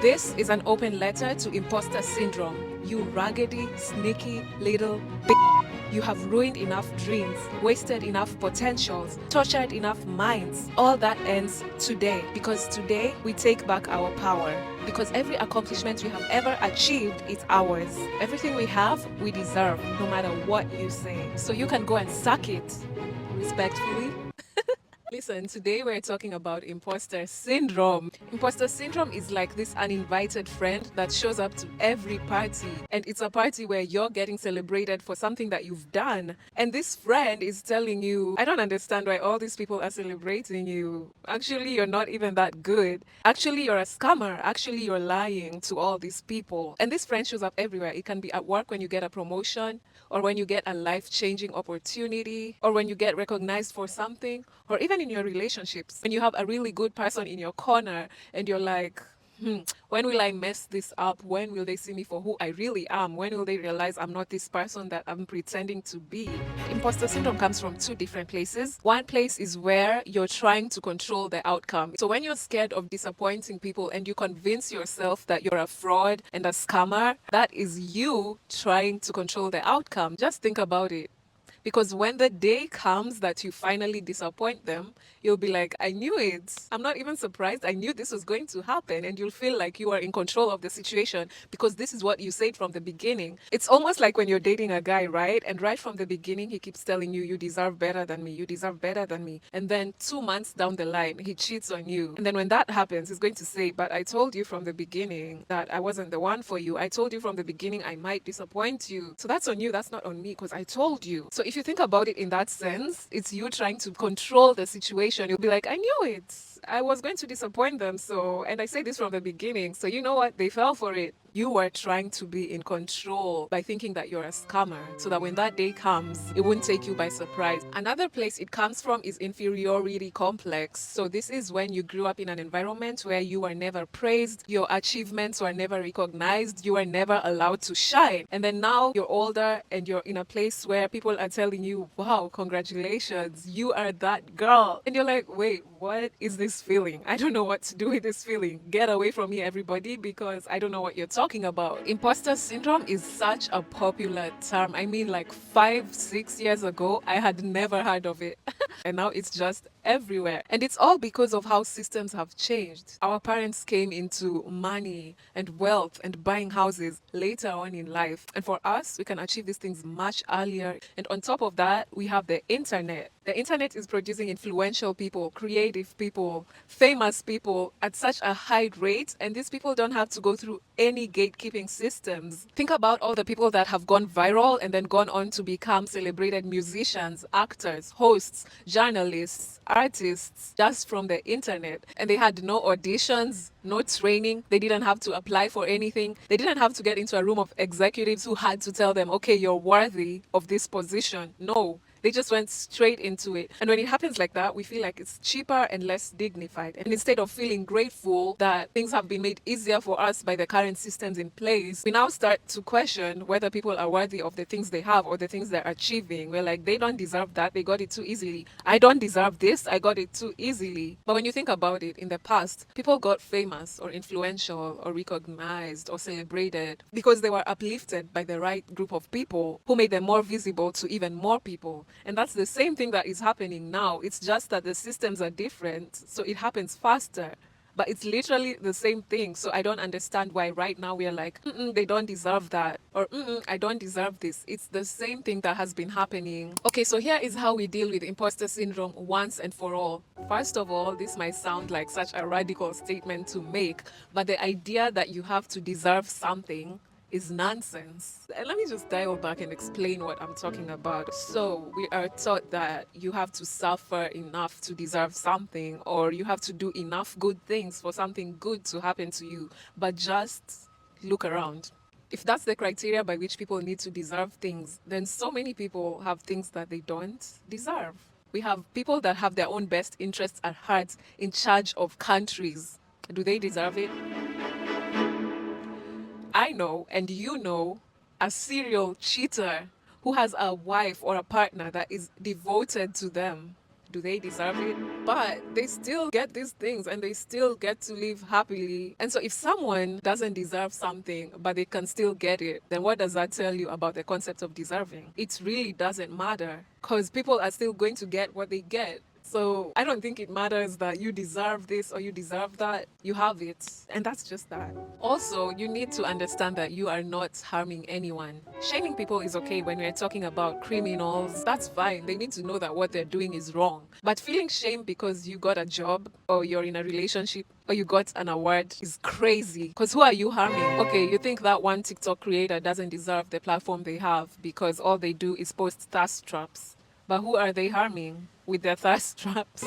This is an open letter to imposter syndrome. You raggedy, sneaky little you have ruined enough dreams, wasted enough potentials, tortured enough minds. All that ends today, because today we take back our power. Because every accomplishment we have ever achieved is ours. Everything we have, we deserve, no matter what you say. So you can go and suck it, respectfully. Listen, today we're talking about imposter syndrome. Imposter syndrome is like this uninvited friend that shows up to every party. And it's a party where you're getting celebrated for something that you've done. And this friend is telling you, I don't understand why all these people are celebrating you. Actually, you're not even that good. Actually, you're a scammer. Actually, you're lying to all these people. And this friend shows up everywhere. It can be at work when you get a promotion, or when you get a life-changing opportunity, or when you get recognized for something, or even in your relationships. When you have a really good person in your corner and you're like, when will I mess this up? When will they see me for who I really am? When will they realize I'm not this person that I'm pretending to be? Imposter syndrome comes from two different places. One place is where you're trying to control the outcome. So when you're scared of disappointing people and you convince yourself that you're a fraud and a scammer, that is you trying to control the outcome. Just think about it. Because when the day comes that you finally disappoint them, you'll be like, I knew it. I'm not even surprised. I knew this was going to happen. And you'll feel like you are in control of the situation because this is what you said from the beginning. It's almost like when you're dating a guy, right? And right from the beginning, he keeps telling you, you deserve better than me. You deserve better than me. And then 2 months down the line, he cheats on you. And then when that happens, he's going to say, but I told you from the beginning that I wasn't the one for you. I told you from the beginning I might disappoint you. So that's on you. That's not on me because I told you. So if you think about it in that sense, it's you trying to control the situation. You'll be like, I knew it. I was going to disappoint them. And I said this from the beginning. So you know what? They fell for it. You were trying to be in control by thinking that you're a scammer so that when that day comes, it wouldn't take you by surprise. Another place it comes from is inferiority complex. So this is when you grew up in an environment where you were never praised, your achievements were never recognized, you were never allowed to shine. And then now you're older and you're in a place where people are telling you, wow, congratulations, you are that girl. And you're like, wait, what is this feeling? I don't know what to do with this feeling. Get away from me, everybody, because I don't know what you're talking about. Imposter syndrome is such a popular term. I mean, like 5, 6 years ago, I had never heard of it. And now it's just everywhere. And it's all because of how systems have changed. Our parents came into money and wealth and buying houses later on in life. And for us, we can achieve these things much earlier. And on top of that, we have the internet. The internet is producing influential people, creative people, famous people at such a high rate. And these people don't have to go through any gatekeeping systems. Think about all the people that have gone viral and then gone on to become celebrated musicians, actors, hosts, journalists, artists, just from the internet. And they had no auditions, no training. They didn't have to apply for anything. They didn't have to get into a room of executives who had to tell them, okay, you're worthy of this position. No. They just went straight into it. And when it happens like that, we feel like it's cheaper and less dignified. And instead of feeling grateful that things have been made easier for us by the current systems in place, we now start to question whether people are worthy of the things they have or the things they're achieving. We're like, they don't deserve that. They got it too easily. I don't deserve this. I got it too easily. But when you think about it, in the past, people got famous or influential or recognized or celebrated because they were uplifted by the right group of people who made them more visible to even more people. And that's the same thing that is happening now. It's just that the systems are different, so it happens faster. But it's literally the same thing. So I don't understand why right now we are like, they don't deserve that. Or, I don't deserve this. It's the same thing that has been happening. Okay, so here is how we deal with imposter syndrome once and for all. First of all, this might sound like such a radical statement to make, but the idea that you have to deserve something is nonsense. And let me just dial back and explain what I'm talking about. So we are taught that you have to suffer enough to deserve something, or you have to do enough good things for something good to happen to you. But just look around. If that's the criteria by which people need to deserve things, then so many people have things that they don't deserve. We have people that have their own best interests at heart in charge of countries. Do they deserve it? I know, and you know, a serial cheater who has a wife or a partner that is devoted to them. Do they deserve it? But they still get these things and they still get to live happily. And so if someone doesn't deserve something, but they can still get it, then what does that tell you about the concept of deserving? It really doesn't matter, because people are still going to get what they get. So I don't think it matters that you deserve this or you deserve that. You have it. And that's just that. Also, you need to understand that you are not harming anyone. Shaming people is okay when we're talking about criminals. That's fine. They need to know that what they're doing is wrong. But feeling shame because you got a job or you're in a relationship or you got an award is crazy. Because who are you harming? Okay, you think that one TikTok creator doesn't deserve the platform they have because all they do is post thirst traps. But who are they harming with their thirst traps?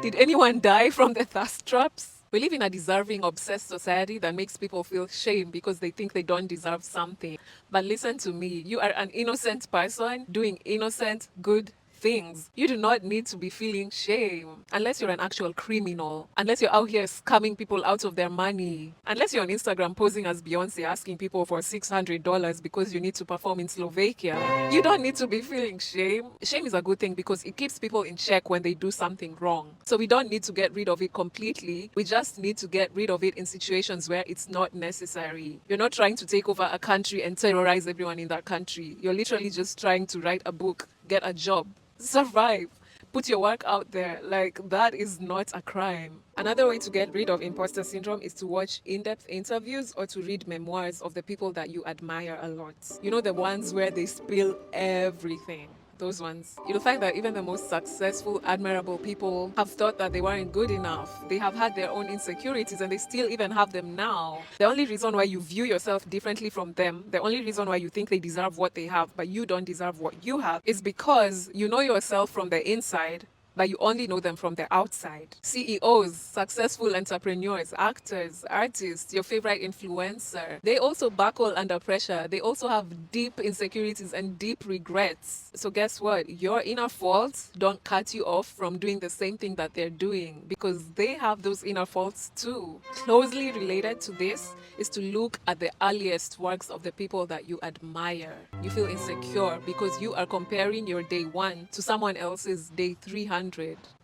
Did anyone die from the thirst traps? We live in a deserving, obsessed society that makes people feel shame because they think they don't deserve something. But listen to me, you are an innocent person doing innocent, good things. You do not need to be feeling shame unless you're an actual criminal, unless you're out here scamming people out of their money, unless you're on Instagram posing as Beyonce asking people for $600 because you need to perform in Slovakia. You don't need to be feeling shame. Shame is a good thing because it keeps people in check when they do something wrong. So we don't need to get rid of it completely. We just need to get rid of it in situations where it's not necessary. You're not trying to take over a country and terrorize everyone in that country. You're literally just trying to write a book, get a job, survive, put your work out there. Like, that is not a crime. Another way to get rid of imposter syndrome is to watch in-depth interviews or to read memoirs of the people that you admire a lot. You know, the ones where they spill everything. Those ones. You'll find that even the most successful, admirable people have thought that they weren't good enough. They have had their own insecurities and they still even have them now. The only reason why you view yourself differently from them, the only reason why you think they deserve what they have, but you don't deserve what you have, is because you know yourself from the inside, but you only know them from the outside. CEOs, successful entrepreneurs, actors, artists, your favorite influencer, they also buckle under pressure. They also have deep insecurities and deep regrets. So guess what? Your inner faults don't cut you off from doing the same thing that they're doing, because they have those inner faults too. Closely related to this is to look at the earliest works of the people that you admire. You feel insecure because you are comparing your day 1 to someone else's day 300.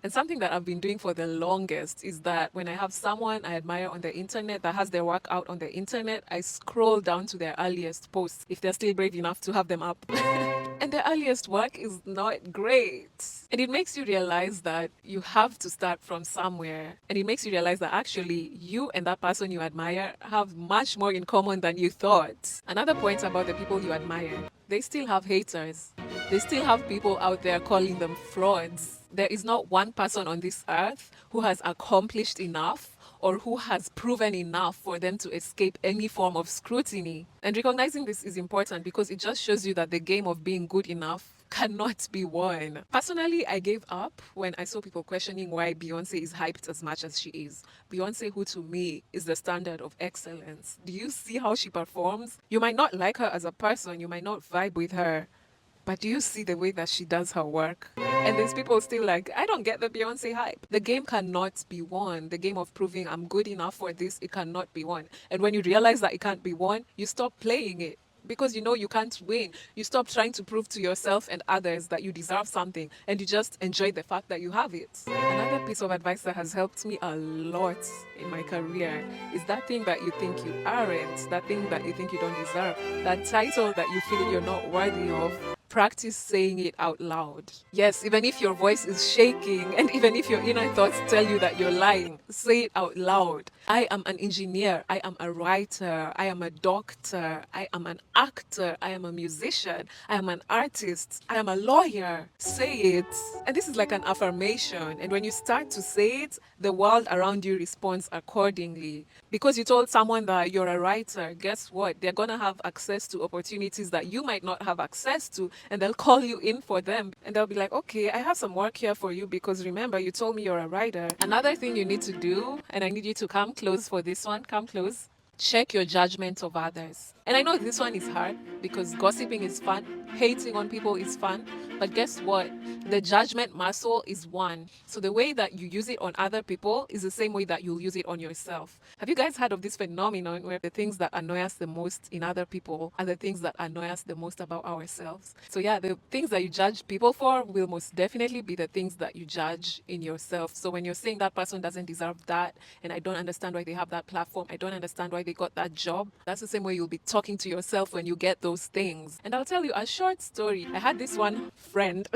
And something that I've been doing for the longest is that when I have someone I admire on the internet that has their work out on the internet, I scroll down to their earliest posts if they're still brave enough to have them up. And the earliest work is not great. And it makes you realize that you have to start from somewhere. And it makes you realize that actually you and that person you admire have much more in common than you thought. Another point about the people you admire, they still have haters. They still have people out there calling them frauds. There is not one person on this earth who has accomplished enough or who has proven enough for them to escape any form of scrutiny. And recognizing this is important because it just shows you that the game of being good enough cannot be won. Personally, I gave up when I saw people questioning why Beyonce is hyped as much as she is. Beyonce, who to me is the standard of excellence. Do you see how she performs? You might not like her as a person, you might not vibe with her, but do you see the way that she does her work? And there's people still like, I don't get the Beyonce hype. The game cannot be won. The game of proving I'm good enough for this, it cannot be won. And when you realize that it can't be won, you stop playing it. Because you know you can't win. You stop trying to prove to yourself and others that you deserve something, and you just enjoy the fact that you have it. Another piece of advice that has helped me a lot in my career is that thing that you think you aren't, that thing that you think you don't deserve, that title that you feel you're not worthy of. Practice saying it out loud. Yes, even if your voice is shaking and even if your inner thoughts tell you that you're lying, say it out loud. I am an engineer. I am a writer. I am a doctor. I am an actor. I am a musician. I am an artist. I am a lawyer. Say it. And this is like an affirmation. And when you start to say it, the world around you responds accordingly. Because you told someone that you're a writer, guess what? They're going to have access to opportunities that you might not have access to. And they'll call you in for them. And they'll be like, okay, I have some work here for you because remember, you told me you're a writer. Another thing you need to do, and I need you to come close for this one, come close. check your judgment of others. And I know this one is hard because gossiping is fun, hating on people is fun, but guess what? The judgment muscle is one. So the way that you use it on other people is the same way that you'll use it on yourself. Have you guys heard of this phenomenon where the things that annoy us the most in other people are the things that annoy us the most about ourselves? So yeah, the things that you judge people for will most definitely be the things that you judge in yourself. So when you're saying that person doesn't deserve that, and I don't understand why they have that platform, I don't understand why they got that job, that's the same way you'll be talking to yourself when you get those things. And I'll tell you a short story. I had this one friend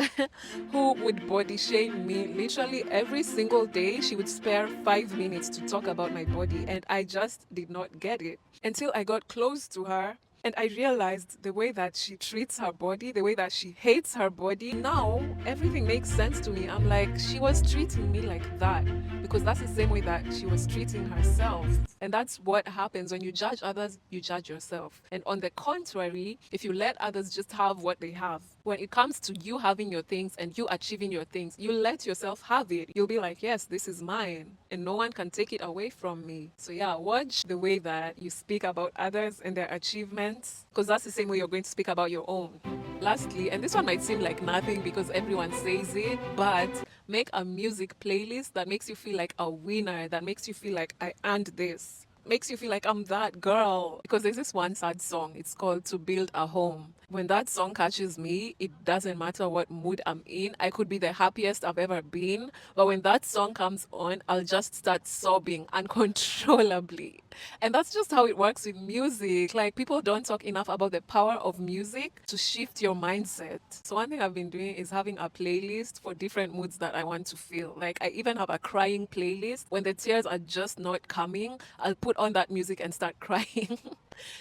who would body shame me literally every single day. She would spare 5 minutes to talk about my body, and I just did not get it until I got close to her. And I realized the way that she treats her body, the way that she hates her body. Now, everything makes sense to me. I'm like, she was treating me like that because that's the same way that she was treating herself. And that's what happens when you judge others, you judge yourself. And on the contrary, if you let others just have what they have, when it comes to you having your things and you achieving your things, you let yourself have it. You'll be like, yes, this is mine, and no one can take it away from me. So yeah, watch the way that you speak about others and their achievements, because that's the same way you're going to speak about your own. Lastly, and this one might seem like nothing because everyone says it, but make a music playlist that makes you feel like a winner, that makes you feel like I earned this, makes you feel like I'm that girl. Because there's this one sad song, it's called To Build a Home. When that song catches me, it doesn't matter what mood I'm in. I could be the happiest I've ever been, but when that song comes on, I'll just start sobbing uncontrollably. And that's just how it works with music. Like, people don't talk enough about the power of music to shift your mindset. So one thing I've been doing is having a playlist for different moods that I want to feel. Like, I even have a crying playlist. When the tears are just not coming, I'll put on that music and start crying.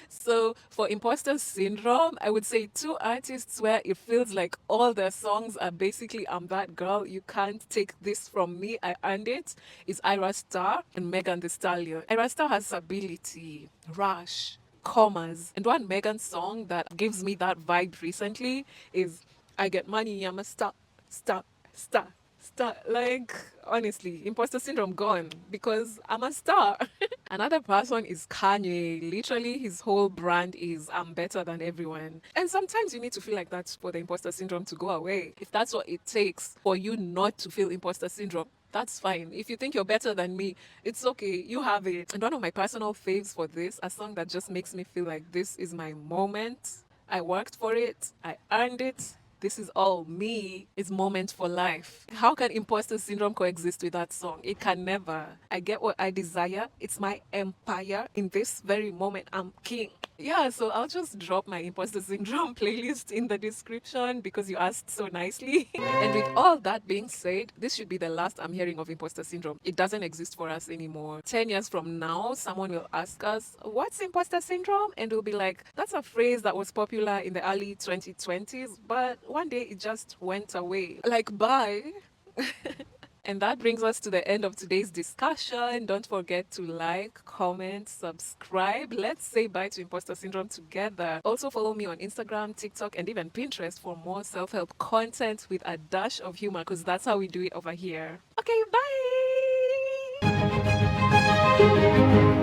So for imposter syndrome, I would say two artists where it feels like all their songs are basically I'm that girl, you can't take this from me, I earned it, is Ira Star and Megan Thee Stallion. Ira Star has Stability, Rush, Commas, and one Megan song that gives me that vibe recently is I Get Money, I'm a star, star, star. Star. Like, honestly, imposter syndrome gone because I'm a star. Another person is Kanye. Literally, his whole brand is I'm better than everyone. And sometimes you need to feel like that for the imposter syndrome to go away. If that's what it takes for you not to feel imposter syndrome, that's fine. If you think you're better than me, it's okay. You have it. And one of my personal faves for this, a song that just makes me feel like this is my moment. I worked for it. I earned it. This is all me, is Moment for Life. How can imposter syndrome coexist with that song? It can never. I get what I desire. It's my empire. In this very moment, I'm king. Yeah, so I'll just drop my imposter syndrome playlist in the description because you asked so nicely. And with all that being said, this should be the last I'm hearing of imposter syndrome. It doesn't exist for us anymore. 10 years from now, someone will ask us, what's imposter syndrome? And we'll be like, that's a phrase that was popular in the early 2020s, but one day it just went away. Like, bye. And that brings us to the end of today's discussion. Don't forget to like, comment, subscribe. Let's say bye to imposter syndrome together. Also follow me on Instagram, TikTok, and even Pinterest for more self-help content with a dash of humor, because that's how we do it over here. Okay, bye!